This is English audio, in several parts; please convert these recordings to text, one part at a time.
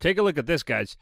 Take a look at this, guys.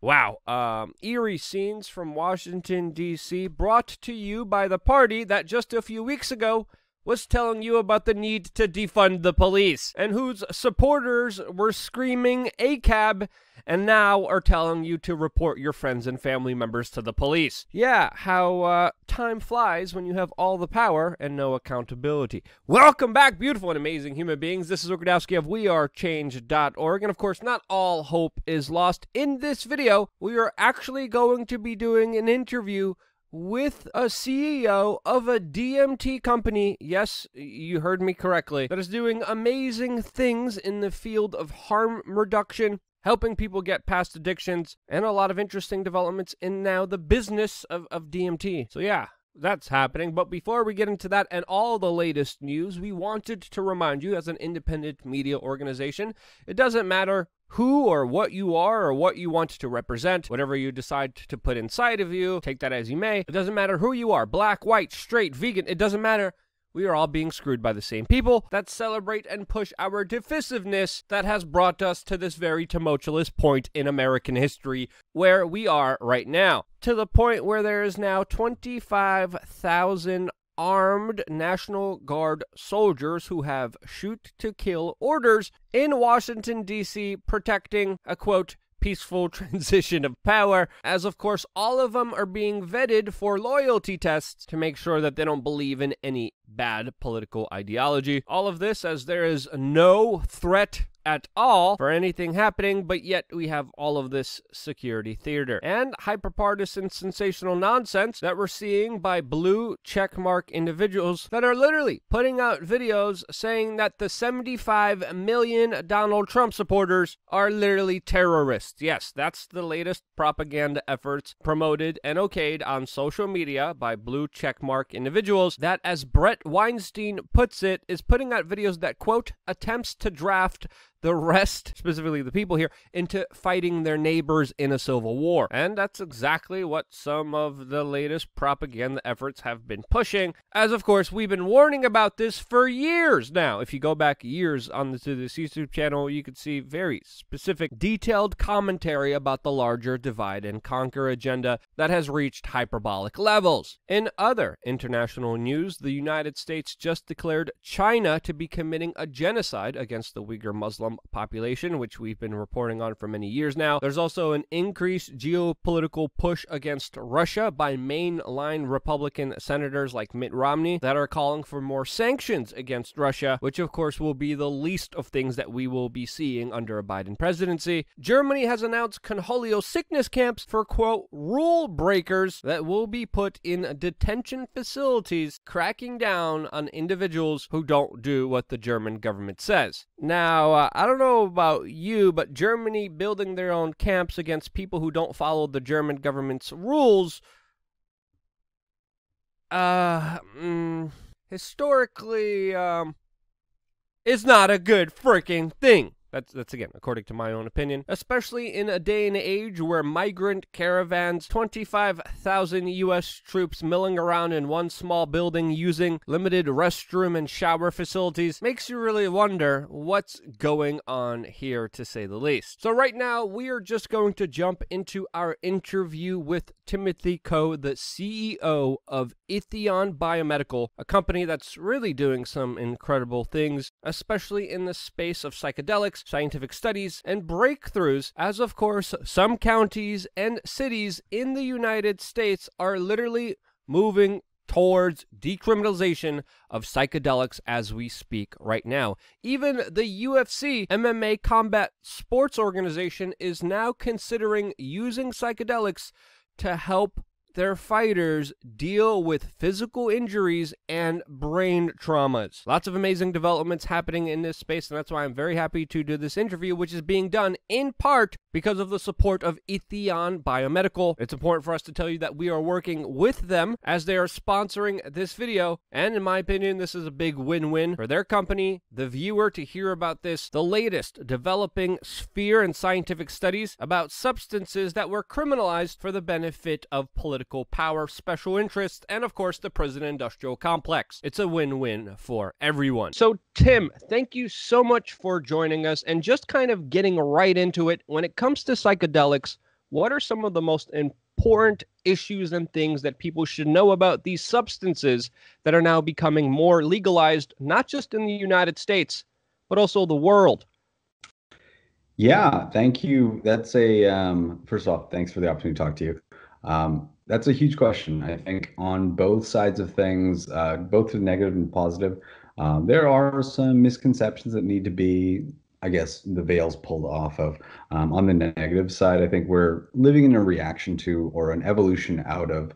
Wow, eerie scenes from Washington, D.C. brought to you by the party that just a few weeks ago was telling you about the need to defund the police, and whose supporters were screaming ACAB and now are telling you to report your friends and family members to the police. Yeah, how time flies when you have all the power and no accountability. Welcome back, beautiful and amazing human beings. This is Rukadowski of WeAreChange.org, and of course, not all hope is lost. In this video, we are actually going to be doing an interview with a CEO of a DMT company, yes, you heard me correctly, that is doing amazing things in the field of harm reduction, helping people get past addictions, and a lot of interesting developments in now the business of DMT. So yeah, that's happening. But before we get into that and all the latest news, we wanted to remind you, as an independent media organization, it doesn't matter who or what you are or what you want to represent, whatever you decide to put inside of you, take that as you may. It doesn't matter who you are, black, white, straight, vegan, it doesn't matter. We are all being screwed by the same people that celebrate and push our divisiveness that has brought us to this very tumultuous point in American history where we are right now. To the point where there is now 25,000 armed National Guard soldiers who have shoot-to-kill orders in Washington, D.C., protecting a, quote, peaceful transition of power, as of course all of them are being vetted for loyalty tests to make sure that they don't believe in any bad political ideology. All of this as there is no threat at all for anything happening, but yet we have all of this security theater and hyperpartisan sensational nonsense that we're seeing by blue checkmark individuals that are literally putting out videos saying that the 75 million Donald Trump supporters are literally terrorists. Yes, that's the latest propaganda efforts promoted and okayed on social media by blue checkmark individuals that, as Brett Weinstein puts it, is putting out videos that, quote, attempts to draft the rest, specifically the people here, into fighting their neighbors in a civil war. And that's exactly what some of the latest propaganda efforts have been pushing, as of course we've been warning about this for years now. If you go back years on to this YouTube channel, you could see very specific, detailed commentary about the larger divide and conquer agenda that has reached hyperbolic levels. In other international news, the United States just declared China to be committing a genocide against the Uyghur Muslim population, which we've been reporting on for many years now. There's also an increased geopolitical push against Russia by mainline Republican senators like Mitt Romney that are calling for more sanctions against Russia, which of course will be the least of things that we will be seeing under a Biden presidency. Germany has announced Conholio sickness camps for, quote, rule breakers that will be put in detention facilities, cracking down on individuals who don't do what the German government says. Now, I don't know about you, but Germany building their own camps against people who don't follow the German government's rules, historically, is not a good freaking thing. That's again, according to my own opinion, especially in a day and age where migrant caravans, 25,000 U.S. troops milling around in one small building using limited restroom and shower facilities, makes you really wonder what's going on here, to say the least. So right now, we are just going to jump into our interview with Timothy Ko, the CEO of Entheon Biomedical, a company that's really doing some incredible things, especially in the space of psychedelics, scientific studies, and breakthroughs, as of course some counties and cities in the United States are literally moving towards decriminalization of psychedelics as we speak right now. Even the UFC, MMA Combat Sports Organization, is now considering using psychedelics to help their fighters deal with physical injuries and brain traumas. Lots of amazing developments happening in this space, and that's why I'm very happy to do this interview, which is being done in part because of the support of Entheon Biomedical. It's important for us to tell you that we are working with them as they are sponsoring this video, and in my opinion, this is a big win-win for their company, the viewer, to hear about this, the latest developing sphere and scientific studies about substances that were criminalized for the benefit of political power, special interests, and of course the prison-industrial complex. It's a win-win for everyone. So Tim, thank you so much for joining us, and just kind of getting right into it, when it comes to psychedelics, what are some of the most important issues and things that people should know about these substances that are now becoming more legalized, not just in the United States, but also the world? Yeah, thank you. That's a first off, thanks for the opportunity to talk to you. That's a huge question. I think on both sides of things, both the negative and positive, there are some misconceptions that need to be, I guess, the veils pulled off of. On the negative side, I think we're living in a reaction to or an evolution out of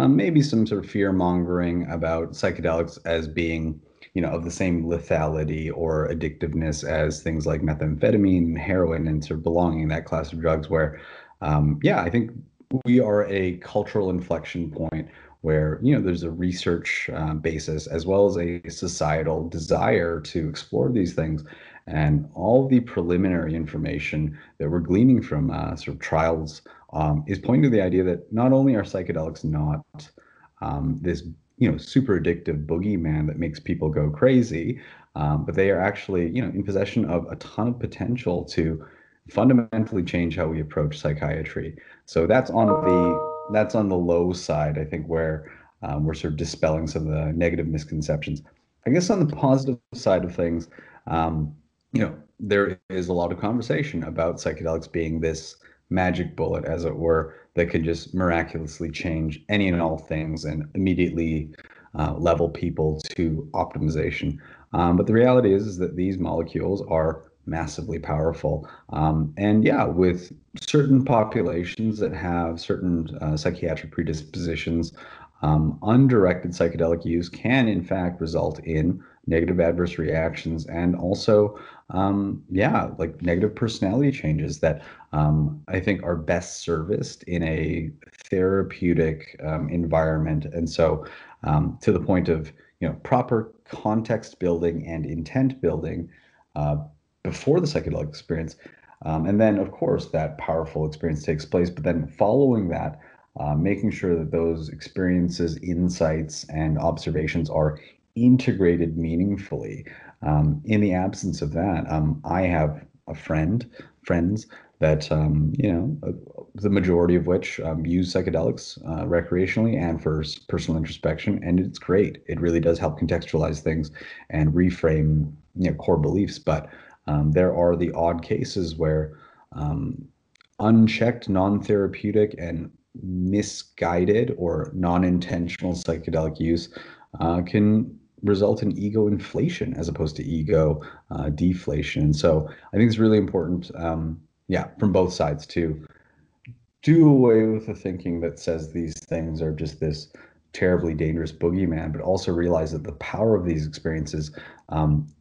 maybe some sort of fear mongering about psychedelics as being, of the same lethality or addictiveness as things like methamphetamine, heroin, and sort of belonging in that class of drugs. Where, yeah, I think we are a cultural inflection point where there's a research basis as well as a societal desire to explore these things, and all the preliminary information that we're gleaning from sort of trials is pointing to the idea that not only are psychedelics not this super addictive boogeyman that makes people go crazy, but they are actually in possession of a ton of potential to fundamentally change how we approach psychiatry. So that's on the low side, I think, where we're sort of dispelling some of the negative misconceptions. I guess on the positive side of things, there is a lot of conversation about psychedelics being this magic bullet, as it were, that can just miraculously change any and all things and immediately level people to optimization. But the reality is that these molecules are massively powerful. And yeah, with certain populations that have certain psychiatric predispositions, undirected psychedelic use can in fact result in negative adverse reactions and also, yeah, like negative personality changes that I think are best serviced in a therapeutic environment. And so, to the point of proper context building and intent building before the psychedelic experience. And then, of course, that powerful experience takes place. But then following that, making sure that those experiences, insights, and observations are integrated meaningfully. In the absence of that, I have friends that, the majority of which use psychedelics recreationally and for personal introspection. And it's great. It really does help contextualize things and reframe, core beliefs. But there are the odd cases where unchecked, non-therapeutic, and misguided or non-intentional psychedelic use can result in ego inflation as opposed to ego deflation. So I think it's really important, yeah, from both sides to do away with the thinking that says these things are just this terribly dangerous boogeyman, but also realize that the power of these experiences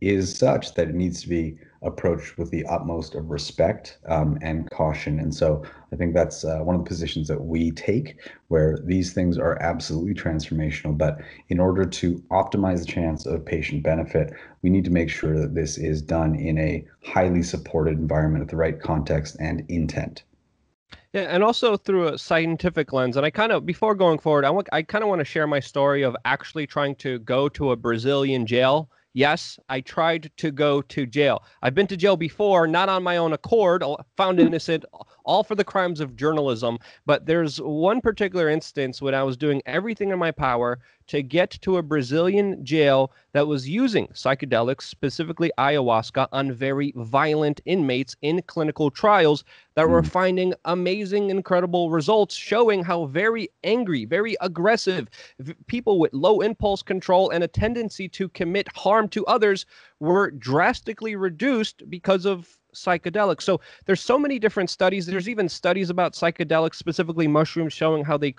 is such that it needs to be approached with the utmost of respect and caution. And so I think that's one of the positions that we take, where these things are absolutely transformational. But in order to optimize the chance of patient benefit, we need to make sure that this is done in a highly supported environment with the right context and intent. Yeah, and also through a scientific lens. And I kind of, before going forward, I kind of want to share my story of actually trying to go to a Brazilian jail. Yes, I tried to go to jail. I've been to jail before, not on my own accord, found innocent, all for the crimes of journalism. But there's one particular instance when I was doing everything in my power to get to a Brazilian jail that was using psychedelics, specifically ayahuasca, on very violent inmates in clinical trials that were finding amazing, incredible results, showing how very angry, very aggressive people with low impulse control and a tendency to commit harm to others were drastically reduced because of psychedelics. So there's so many different studies. There's even studies about psychedelics, specifically mushrooms, showing how they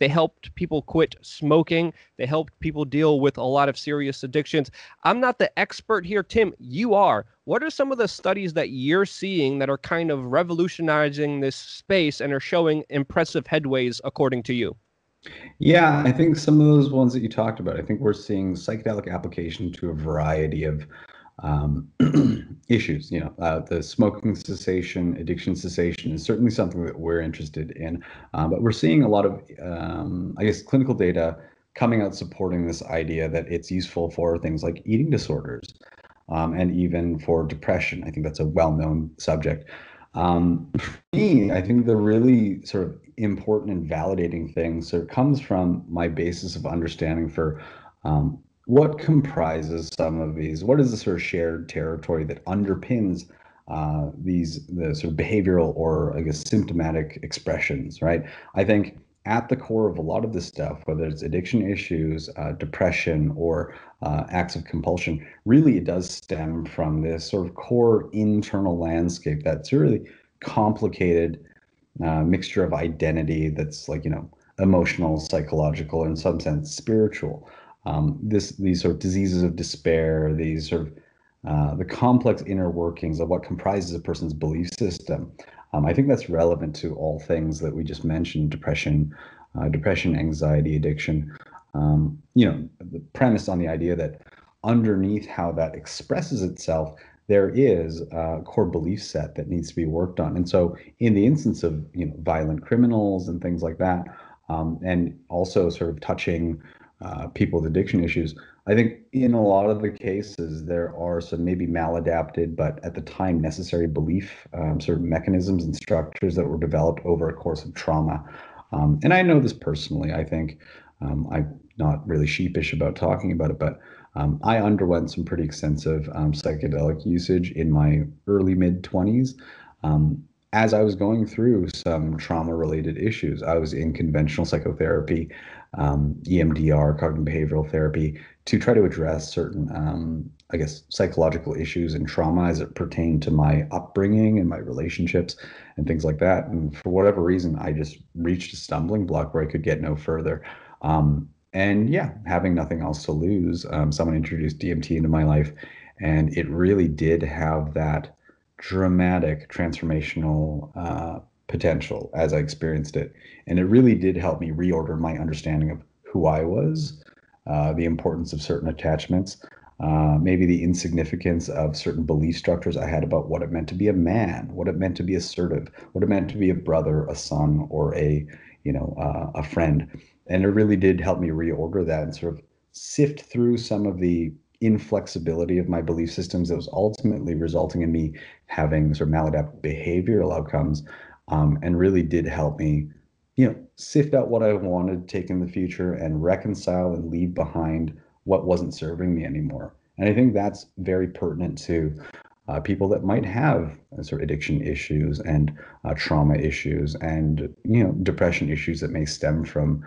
helped people quit smoking. They helped people deal with a lot of serious addictions. I'm not the expert here. Tim, you are. What are some of the studies that you're seeing that are kind of revolutionizing this space and are showing impressive headways according to you? Yeah, I think some of those ones that you talked about, I think we're seeing psychedelic application to a variety of um, issues. The smoking cessation, addiction cessation is certainly something that we're interested in. But we're seeing a lot of, I guess, clinical data coming out supporting this idea that it's useful for things like eating disorders, and even for depression. I think that's a well-known subject. For me, I think the really sort of important and validating thing sort of comes from my basis of understanding for what comprises some of these, what is the sort of shared territory that underpins the sort of behavioral or I guess symptomatic expressions, right? I think at the core of a lot of this stuff, whether it's addiction issues, depression, or acts of compulsion, really it does stem from this sort of core internal landscape that's really complicated mixture of identity that's like, emotional, psychological, in some sense, spiritual. These sort of diseases of despair, these sort of the complex inner workings of what comprises a person's belief system. I think that's relevant to all things that we just mentioned: depression, anxiety, addiction. The premise on the idea that underneath how that expresses itself, there is a core belief set that needs to be worked on. And so, in the instance of violent criminals and things like that, and also sort of touching people with addiction issues, I think in a lot of the cases, there are some maybe maladapted, but at the time necessary belief sort of mechanisms and structures that were developed over a course of trauma. And I know this personally. I think I'm not really sheepish about talking about it, but I underwent some pretty extensive psychedelic usage in my early mid 20s. As I was going through some trauma related issues, I was in conventional psychotherapy, EMDR, cognitive behavioral therapy, to try to address certain, I guess, psychological issues and trauma as it pertained to my upbringing and my relationships and things like that. And for whatever reason, I just reached a stumbling block where I could get no further. And yeah, having nothing else to lose, someone introduced DMT into my life, and it really did have that dramatic transformational potential as I experienced it. And it really did help me reorder my understanding of who I was, the importance of certain attachments, maybe the insignificance of certain belief structures I had about what it meant to be a man, what it meant to be assertive, what it meant to be a brother, a son, or a friend. And it really did help me reorder that and sort of sift through some of the inflexibility of my belief systems that was ultimately resulting in me having sort of maladaptive behavioral outcomes, and really did help me, sift out what I wanted to take in the future and reconcile and leave behind what wasn't serving me anymore. And I think that's very pertinent to people that might have sort of addiction issues and trauma issues and depression issues that may stem from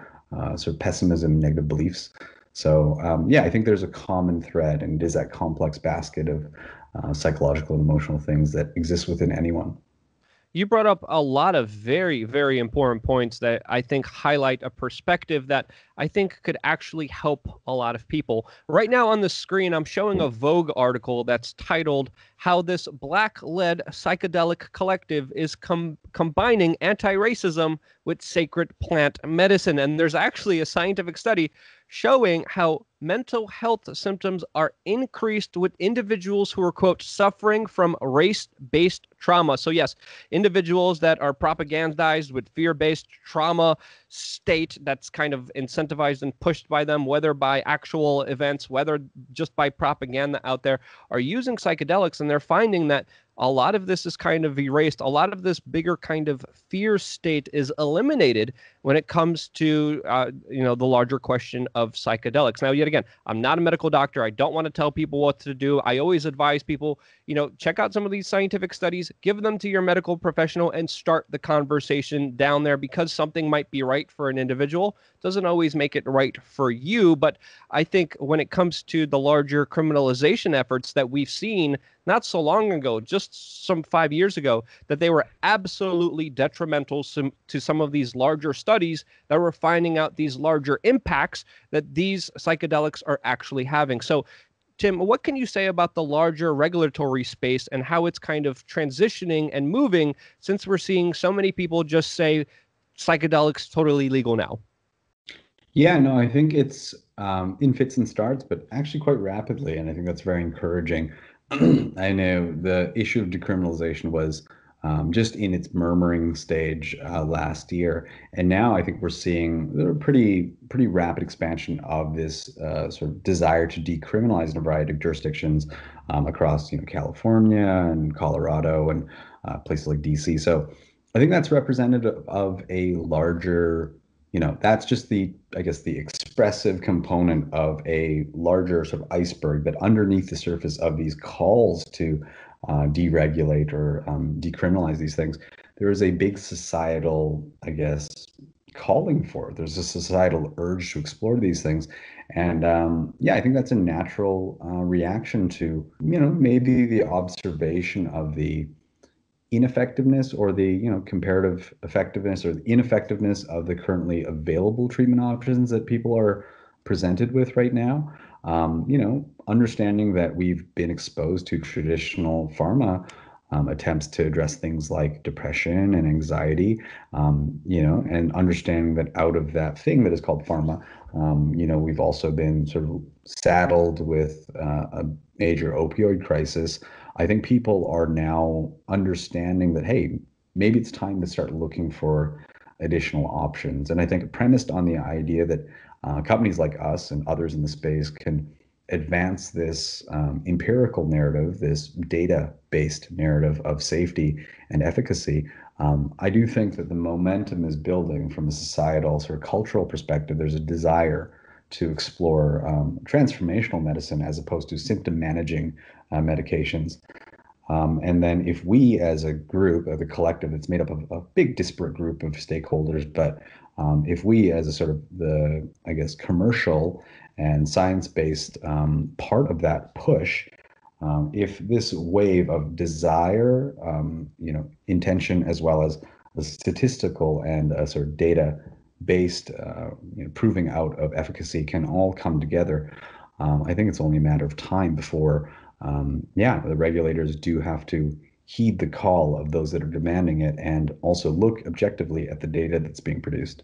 sort of pessimism, negative beliefs. So yeah, I think there's a common thread, and it is that complex basket of psychological and emotional things that exist within anyone. You brought up a lot of very, very important points that I think highlight a perspective that I think could actually help a lot of people. Right now on the screen, I'm showing a Vogue article that's titled "How This Black-Led Psychedelic Collective is Combining Anti-Racism with Sacred Plant Medicine." And there's actually a scientific study showing how mental health symptoms are increased with individuals who are, quote, suffering from race-based trauma. So yes, individuals that are propagandized with fear-based trauma state that's kind of incentivized and pushed by them, whether by actual events, whether just by propaganda out there, are using psychedelics, and they're finding that a lot of this is kind of erased. A lot of this bigger kind of fear state is eliminated when it comes to, the larger question of psychedelics. Now, yet again, I'm not a medical doctor. I don't want to tell people what to do. I always advise people, check out some of these scientific studies, give them to your medical professional, and start the conversation down there, because something might be right for an individual doesn't always make it right for you. But I think when it comes to the larger criminalization efforts that we've seen not so long ago, just some 5 years ago, that they were absolutely detrimental to some of these larger studies that were finding out these larger impacts that these psychedelics are actually having. So Tim, what can you say about the larger regulatory space and how it's kind of transitioning and moving since we're seeing so many people just say psychedelics totally legal now? Yeah, no, I think it's in fits and starts, but actually quite rapidly, and I think that's very encouraging. I know the issue of decriminalization was just in its murmuring stage last year, and now I think we're seeing a pretty rapid expansion of this sort of desire to decriminalize in a variety of jurisdictions across, California and Colorado and places like D.C. So I think that's representative of a larger, that's just I guess, the expressive component of a larger sort of iceberg that underneath the surface of these calls to deregulate or decriminalize these things, there is a big societal, I guess, calling for it. There's a societal urge to explore these things. And yeah, I think that's a natural reaction to, maybe the observation of the ineffectiveness or the comparative effectiveness or the ineffectiveness of the currently available treatment options that people are presented with right now. Understanding that we've been exposed to traditional pharma attempts to address things like depression and anxiety, and understanding that out of that thing that is called pharma, we've also been sort of saddled with a major opioid crisis. I think people are now understanding that, hey, maybe it's time to start looking for additional options. And I think premised on the idea that companies like us and others in the space can advance this empirical narrative, this data-based narrative of safety and efficacy, I do think that the momentum is building from a societal sort of cultural perspective. There's a desire to explore transformational medicine as opposed to symptom managing medications. And then if we as a group, as a collective, it's made up of a big disparate group of stakeholders, but if we as a sort of the, I guess, commercial and science-based part of that push, if this wave of desire, intention, as well as a statistical and a sort of data-based, proving out of efficacy can all come together, I think it's only a matter of time before, the regulators do have to heed the call of those that are demanding it and also look objectively at the data that's being produced.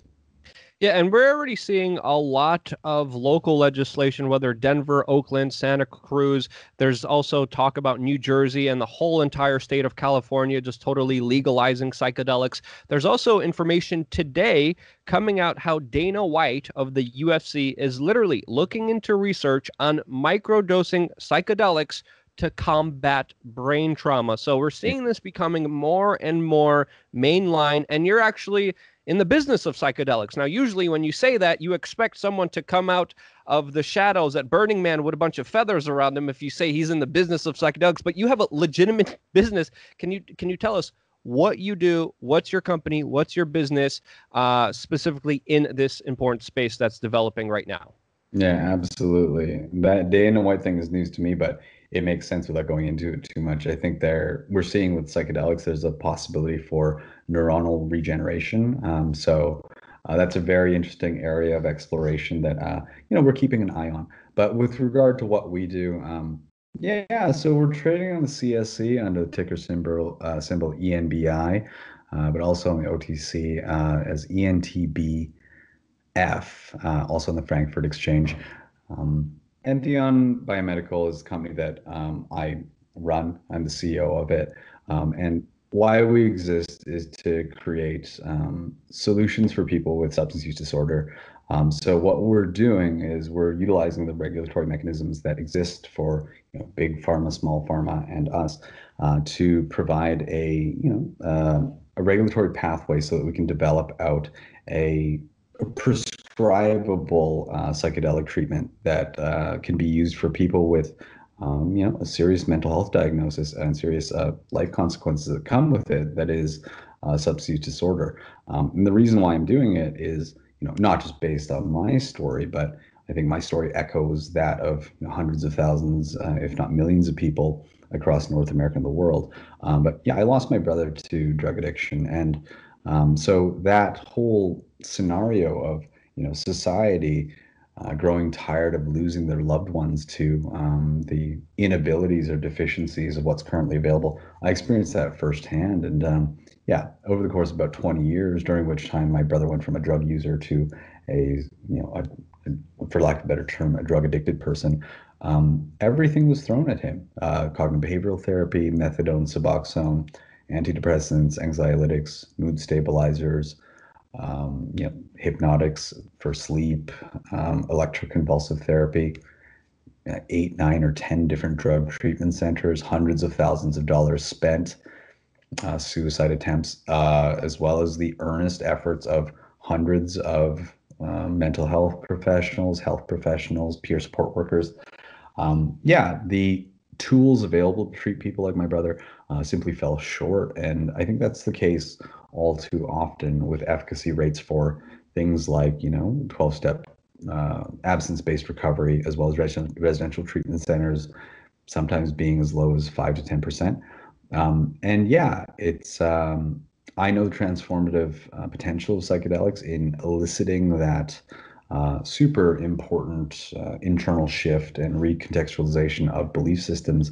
Yeah, and we're already seeing a lot of local legislation, whether Denver, Oakland, Santa Cruz. There's also talk about New Jersey and the whole entire state of California just totally legalizing psychedelics. There's also information today coming out how Dana White of the UFC is literally looking into research on microdosing psychedelics to combat brain trauma. So we're seeing this becoming more and more mainline, and you're actually in the business of psychedelics. Now, usually when you say that, you expect someone to come out of the shadows at Burning Man with a bunch of feathers around him if you say he's in the business of psychedelics, but you have a legitimate business. Can you tell us what you do, what's your company, what's your business, specifically in this important space that's developing right now? Yeah, absolutely. That Dana White thing is news to me, but it makes sense without going into it too much. I think we're seeing with psychedelics, there's a possibility for neuronal regeneration. So that's a very interesting area of exploration that we're keeping an eye on. But with regard to what we do, yeah, so we're trading on the CSE under the ticker symbol ENBI, but also on the OTC as ENTBF. Also on the Frankfurt Exchange. Entheon Biomedical is a company that I run. I'm the CEO of it. And why we exist is to create solutions for people with substance use disorder. So what we're doing is we're utilizing the regulatory mechanisms that exist for big pharma, small pharma, and us to provide a regulatory pathway so that we can develop out a prescribable psychedelic treatment that can be used for people with, a serious mental health diagnosis and serious life consequences that come with it. That is substance use disorder. And the reason why I'm doing it is, not just based on my story, but I think my story echoes that of hundreds of thousands, if not millions of people across North America and the world. But yeah, I lost my brother to drug addiction, and so that whole scenario of society growing tired of losing their loved ones to the inabilities or deficiencies of what's currently available. I experienced that firsthand. And yeah, over the course of about 20 years, during which time my brother went from a drug user to for lack of a better term, a drug addicted person. Everything was thrown at him: cognitive behavioral therapy, methadone, Suboxone, antidepressants, anxiolytics, mood stabilizers, hypnotics for sleep, electroconvulsive therapy, 8, 9, or 10 different drug treatment centers, hundreds of thousands of dollars spent, suicide attempts, as well as the earnest efforts of hundreds of mental health professionals, peer support workers. Yeah, the tools available to treat people like my brother simply fell short. And I think that's the case all too often with efficacy rates for things like, 12-step absence-based recovery, as well as residential treatment centers, sometimes being as low as 5 to 10%. And yeah, I know the transformative potential of psychedelics in eliciting that super important internal shift and recontextualization of belief systems.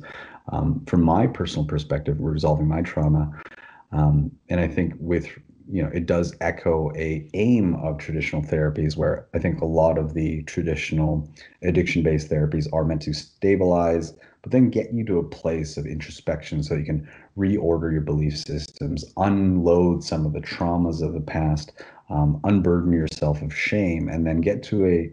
From my personal perspective, resolving my trauma. And I think it does echo a aim of traditional therapies, where I think a lot of the traditional addiction-based therapies are meant to stabilize, but then get you to a place of introspection so you can reorder your belief systems, unload some of the traumas of the past, unburden yourself of shame, and then get to a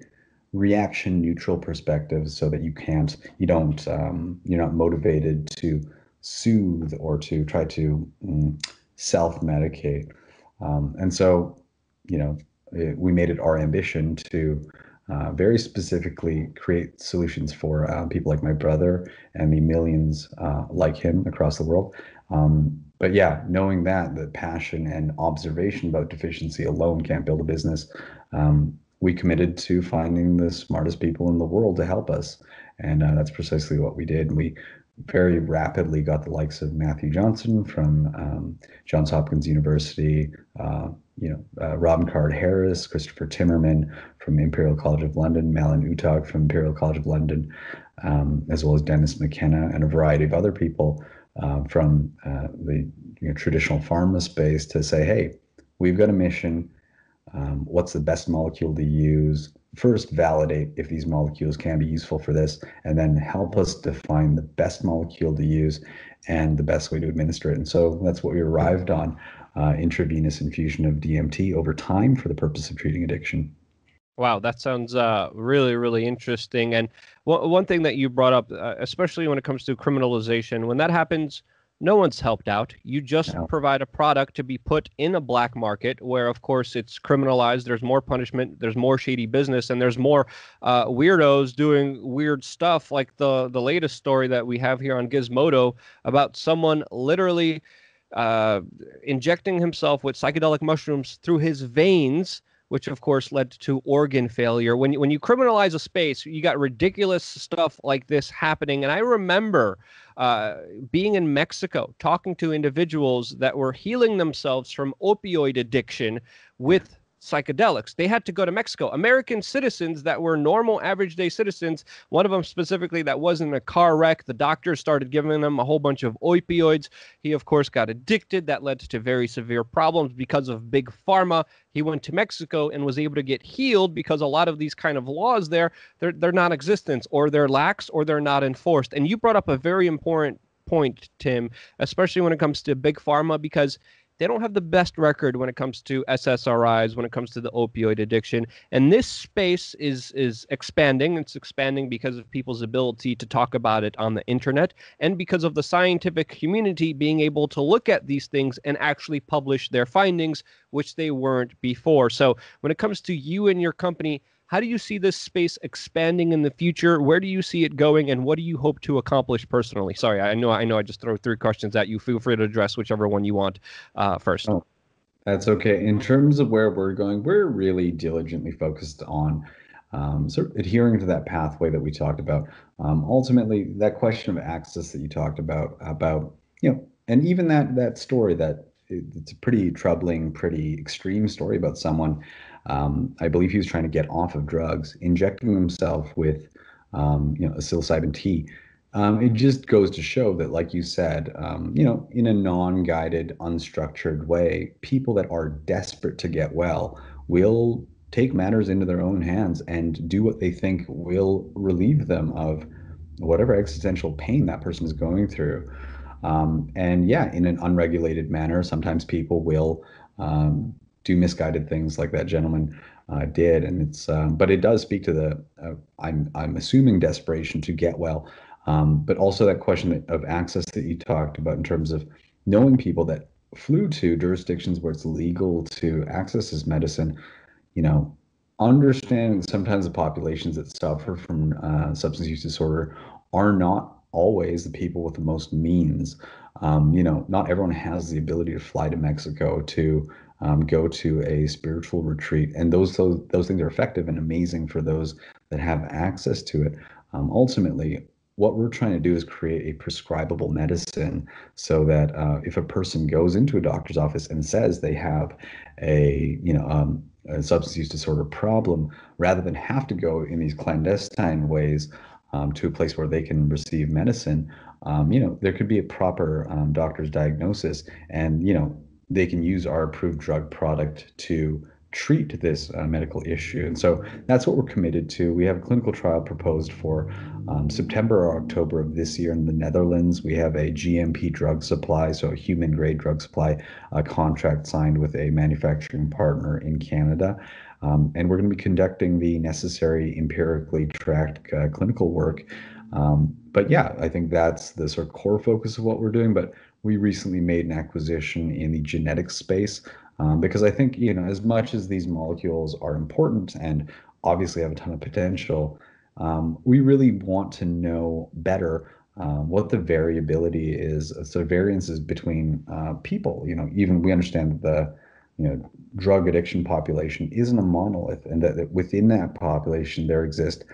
reaction neutral perspective so that you're not motivated to soothe or to try to self-medicate. And so, we made it our ambition to very specifically create solutions for people like my brother and the millions like him across the world. But yeah, knowing that the passion and observation about deficiency alone can't build a business, we committed to finding the smartest people in the world to help us. And that's precisely what we did. We very rapidly got the likes of Matthew Johnson from Johns Hopkins University, Robin Card-Harris, Christopher Timmerman from Imperial College of London, Malin Utag from Imperial College of London, as well as Dennis McKenna and a variety of other people from the traditional pharma space to say, hey, we've got a mission. What's the best molecule to use? First, validate if these molecules can be useful for this, and then help us define the best molecule to use and the best way to administer it. And so that's what we arrived on, intravenous infusion of DMT over time for the purpose of treating addiction. Wow, that sounds really, really interesting. And one thing that you brought up, especially when it comes to criminalization, when that happens, no one's helped out. You just provide a product to be put in a black market where, of course, it's criminalized. There's more punishment. There's more shady business, and there's more weirdos doing weird stuff, like the latest story that we have here on Gizmodo about someone literally injecting himself with psychedelic mushrooms through his veins, which of course led to organ failure. When you criminalize a space, you got ridiculous stuff like this happening. And I remember being in Mexico, talking to individuals that were healing themselves from opioid addiction with psychedelics. They had to go to Mexico. American citizens that were normal, average day citizens, one of them specifically that was in a car wreck, the doctors started giving him a whole bunch of opioids. He, of course, got addicted. That led to very severe problems because of big pharma. He went to Mexico and was able to get healed because a lot of these kind of laws there, they're non-existent, or they're lax, or they're not enforced. And you brought up a very important point, Tim, especially when it comes to big pharma, because they don't have the best record when it comes to SSRIs, when it comes to the opioid addiction. And this space is expanding. It's expanding because of people's ability to talk about it on the internet, and because of the scientific community being able to look at these things and actually publish their findings, which they weren't before. So when it comes to you and your company, how do you see this space expanding in the future? Where do you see it going, and what do you hope to accomplish personally? Sorry, I know I just throw 3 questions at you. Feel free to address whichever one you want first. Oh, that's okay. In terms of where we're going, we're really diligently focused on sort of adhering to that pathway that we talked about. Ultimately, that question of access that you talked about, and even that story that it's a pretty troubling, pretty extreme story about someone. I believe he was trying to get off of drugs, injecting himself with, a psilocybin tea. It just goes to show that, like you said, in a non-guided, unstructured way, people that are desperate to get well will take matters into their own hands and do what they think will relieve them of whatever existential pain that person is going through. And yeah, in an unregulated manner, sometimes people will do misguided things like that gentleman did. And but it does speak to I'm assuming desperation to get well, but also that question of access that you talked about in terms of knowing people that flew to jurisdictions where it's legal to access this medicine, you know, understanding that sometimes the populations that suffer from substance use disorder are not always the people with the most means. Not everyone has the ability to fly to Mexico to go to a spiritual retreat, and those things are effective and amazing for those that have access to it. Ultimately, what we're trying to do is create a prescribable medicine so that if a person goes into a doctor's office and says they have a substance use disorder problem, rather than have to go in these clandestine ways to a place where they can receive medicine, there could be a proper doctor's diagnosis, and they can use our approved drug product to treat this medical issue. And so that's what we're committed to. We have a clinical trial proposed for September or October of this year in the Netherlands. We have a GMP drug supply, so a human grade drug supply contract signed with a manufacturing partner in Canada. And we're going to be conducting the necessary empirically tracked clinical work. But yeah, I think that's the sort of core focus of what we're doing. But we recently made an acquisition in the genetics space because I think, as much as these molecules are important and obviously have a ton of potential, we really want to know better what the variability is, so variances between people. Even we understand that drug addiction population isn't a monolith, and that within that population there exist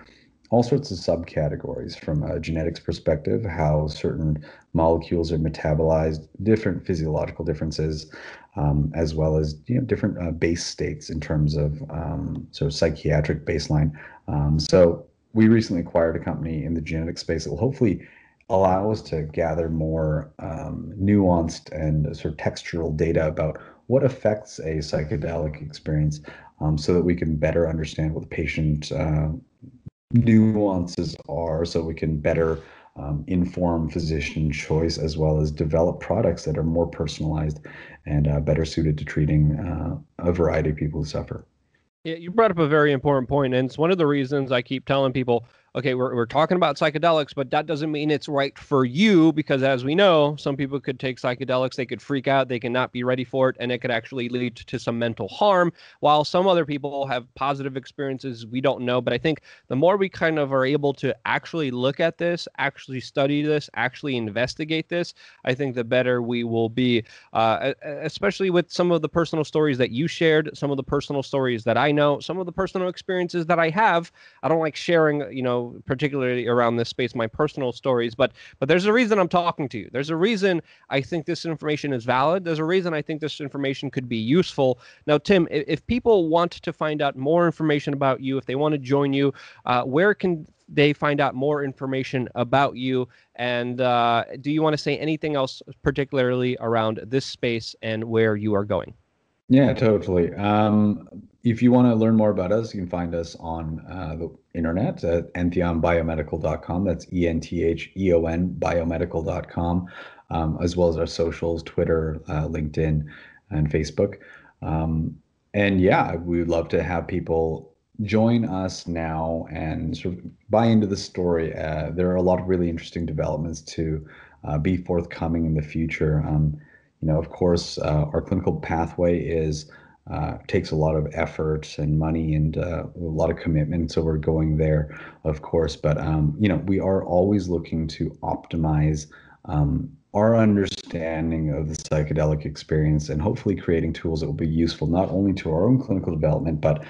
all sorts of subcategories from a genetics perspective, how certain molecules are metabolized, different physiological differences, as well as different base states in terms of sort of psychiatric baseline. So we recently acquired a company in the genetic space that will hopefully allow us to gather more nuanced and sort of textural data about what affects a psychedelic experience, so that we can better understand what the patient nuances are, so we can better inform physician choice, as well as develop products that are more personalized and better suited to treating a variety of people who suffer. Yeah, you brought up a very important point, and it's one of the reasons I keep telling people, okay, we're talking about psychedelics, but that doesn't mean it's right for you, because as we know, some people could take psychedelics, they could freak out, they can not be ready for it, and it could actually lead to some mental harm, while some other people have positive experiences. We don't know, but I think the more we kind of are able to actually look at this, actually study this, actually investigate this, I think the better we will be, especially with some of the personal stories that you shared, some of the personal stories that I know, some of the personal experiences that I have. I don't like sharing, particularly around this space, my personal stories, but there's a reason I'm talking to you. There's a reason I think this information is valid. There's a reason I think this information could be useful. Now, Tim, if people want to find out more information about you, if they want to join you, where can they find out more information about you? And do you want to say anything else particularly around this space and where you are going? Yeah, totally. If you want to learn more about us, you can find us on the internet at entheonbiomedical.com. That's ENTHEON biomedical.com, as well as our socials, Twitter, LinkedIn, and Facebook. And yeah, we would love to have people join us now and sort of buy into the story. There are a lot of really interesting developments to be forthcoming in the future. Of course, our clinical pathway takes a lot of effort and money and a lot of commitment. So we're going there, of course. But we are always looking to optimize our understanding of the psychedelic experience, and hopefully creating tools that will be useful not only to our own clinical development, but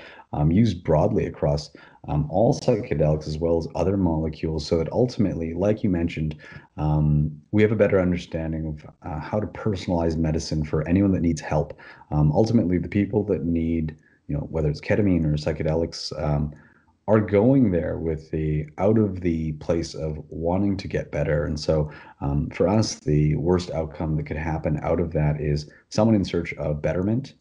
used broadly across all psychedelics as well as other molecules, so that ultimately, like you mentioned, we have a better understanding of how to personalize medicine for anyone that needs help. Ultimately, the people that need, whether it's ketamine or psychedelics, are going there with the out of the place of wanting to get better. And so for us, the worst outcome that could happen out of that is someone in search of betterment,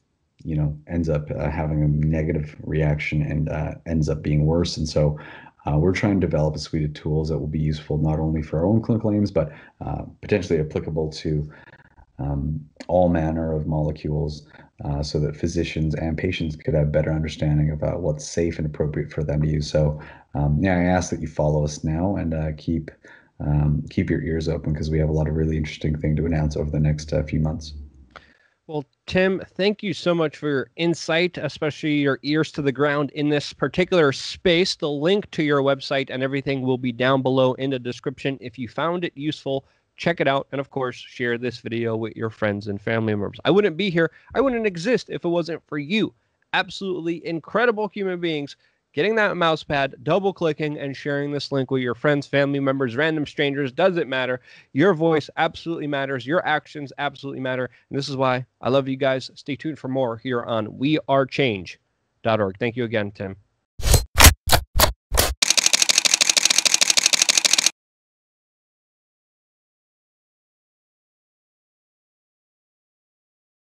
ends up having a negative reaction and ends up being worse. And so we're trying to develop a suite of tools that will be useful not only for our own clinical aims, but potentially applicable to all manner of molecules, so that physicians and patients could have better understanding about what's safe and appropriate for them to use. So, yeah, I ask that you follow us now and keep your ears open, because we have a lot of really interesting thing to announce over the next few months. Well, Tim, thank you so much for your insight, especially your ears to the ground in this particular space. The link to your website and everything will be down below in the description. If you found it useful, check it out. And of course, share this video with your friends and family members. I wouldn't be here. I wouldn't exist if it wasn't for you. Absolutely incredible human beings getting that mouse pad, double clicking, and sharing this link with your friends, family members, random strangers. Doesn't matter. Your voice absolutely matters. Your actions absolutely matter. And this is why I love you guys. Stay tuned for more here on wearechange.org. Thank you again, Tim.